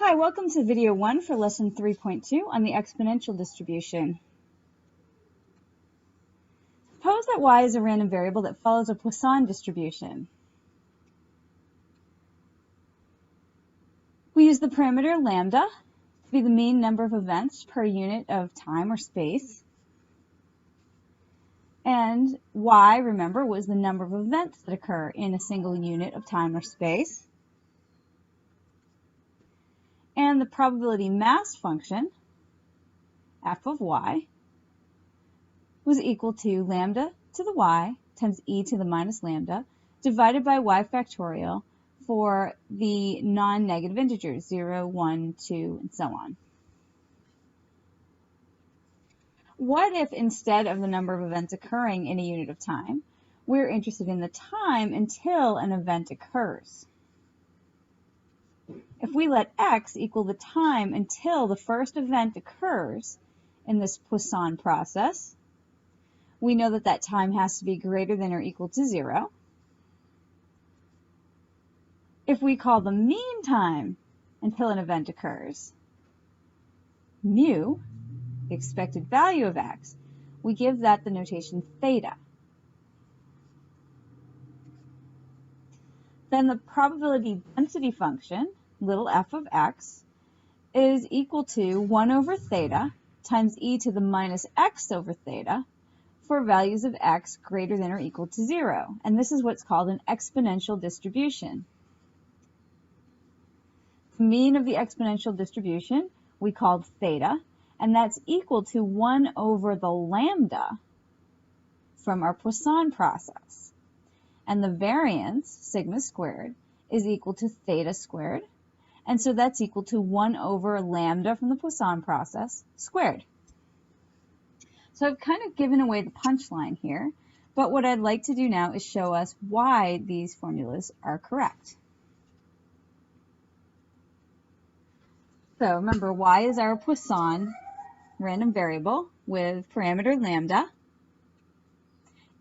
Hi, welcome to video 1 for lesson 3.2 on the exponential distribution. Suppose that y is a random variable that follows a Poisson distribution. We use the parameter lambda to be the mean number of events per unit of time or space. And y, remember, was the number of events that occur in a single unit of time or space. And the probability mass function, f of y, was equal to lambda to the y times e to the minus lambda divided by y factorial for the non-negative integers, 0, 1, 2, and so on. What if instead of the number of events occurring in a unit of time, we're interested in the time until an event occurs? If we let x equal the time until the first event occurs in this Poisson process, we know that that time has to be greater than or equal to 0. If we call the mean time until an event occurs, mu, the expected value of x, we give that the notation theta. Then the probability density function, little f of x, is equal to 1 over theta times e to the minus x over theta for values of x greater than or equal to 0. And this is what's called an exponential distribution. The mean of the exponential distribution we called theta, and that's equal to 1 over the lambda from our Poisson process. And the variance, sigma squared, is equal to theta squared. And so that's equal to 1 over lambda from the Poisson process squared. So I've kind of given away the punchline here, but what I'd like to do now is show us why these formulas are correct. So remember, y is our Poisson random variable with parameter lambda.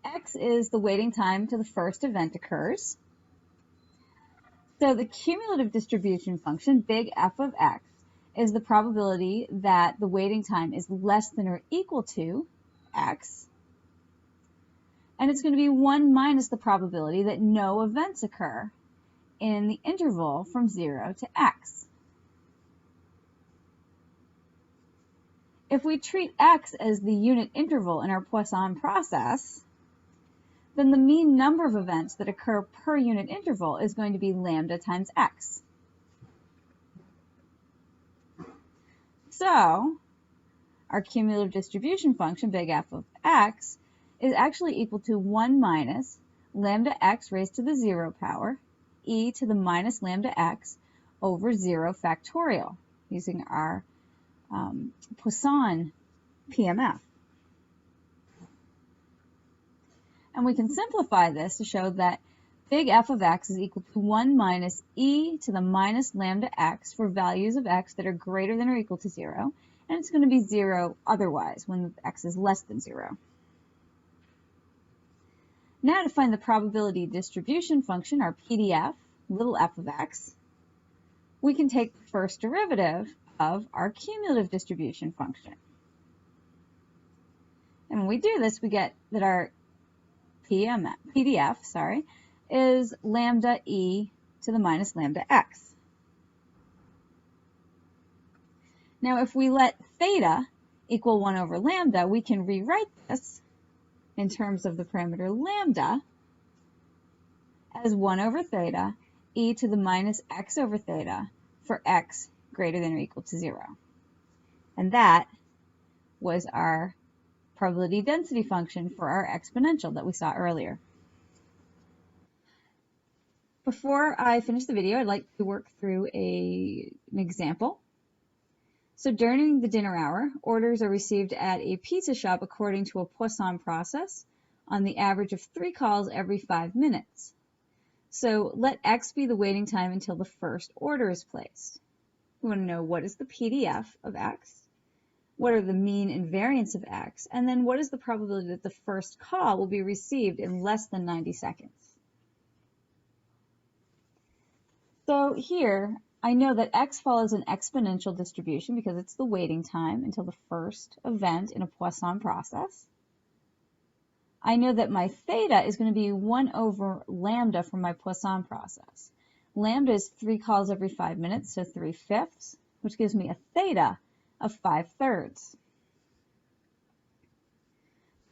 X is the waiting time till the first event occurs. So the cumulative distribution function, big F of x, is the probability that the waiting time is less than or equal to x. And it's going to be 1 minus the probability that no events occur in the interval from 0 to x. If we treat x as the unit interval in our Poisson process, then the mean number of events that occur per unit interval is going to be lambda times x. So our cumulative distribution function, big F of x, is actually equal to 1 minus lambda x raised to the 0 power e to the minus lambda x over 0 factorial using our Poisson PMF. And we can simplify this to show that big F of x is equal to 1 minus e to the minus lambda x for values of x that are greater than or equal to 0. And it's going to be 0 otherwise when x is less than 0. Now to find the probability distribution function, our PDF, little f of x, we can take the first derivative of our cumulative distribution function. And when we do this, we get that our PDF is lambda e to the minus lambda x. Now if we let theta equal 1 over lambda, we can rewrite this in terms of the parameter lambda as 1 over theta e to the minus x over theta for x greater than or equal to 0. And that was our probability density function for our exponential that we saw earlier. Before I finish the video, I'd like to work through an example. So during the dinner hour, orders are received at a pizza shop according to a Poisson process on the average of 3 calls every 5 minutes. So let x be the waiting time until the first order is placed. We want to know what is the PDF of x, what are the mean and variance of x, and then what is the probability that the first call will be received in less than 90 seconds. So here I know that x follows an exponential distribution because it's the waiting time until the first event in a Poisson process. I know that my theta is going to be 1 over lambda from my Poisson process. Lambda is 3 calls every 5 minutes, so 3/5, which gives me a theta of 5/3.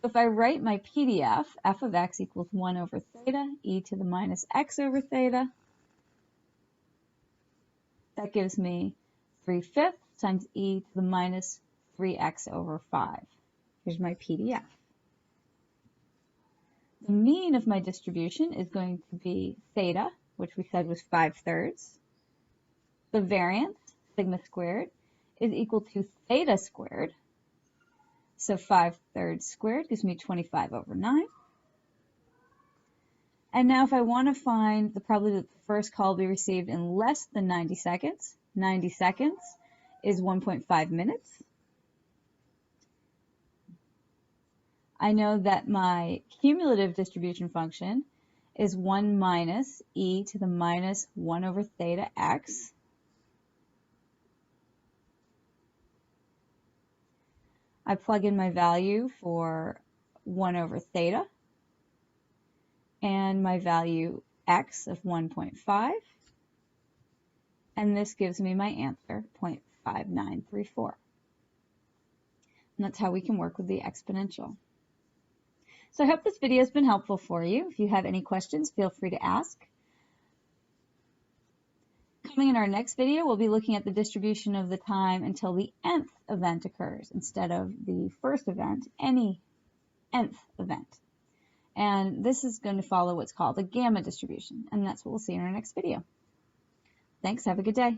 So if I write my PDF, f of x equals 1 over theta, e to the minus x over theta, that gives me 3/5 times e to the minus 3x over 5. Here's my PDF. The mean of my distribution is going to be theta, which we said was 5/3. The variance, sigma squared, is equal to theta squared. So 5/3 squared gives me 25 over 9. And now if I want to find the probability that the first call will be received in less than 90 seconds, 90 seconds is 1.5 minutes. I know that my cumulative distribution function is 1 minus e to the minus 1 over theta x. I plug in my value for 1 over theta and my value x of 1.5, and this gives me my answer, 0.5934. And that's how we can work with the exponential. So I hope this video has been helpful for you. If you have any questions, feel free to ask. Coming in our next video, we'll be looking at the distribution of the time until the nth event occurs instead of the first event, any nth event. And this is going to follow what's called a gamma distribution, and that's what we'll see in our next video. Thanks, have a good day.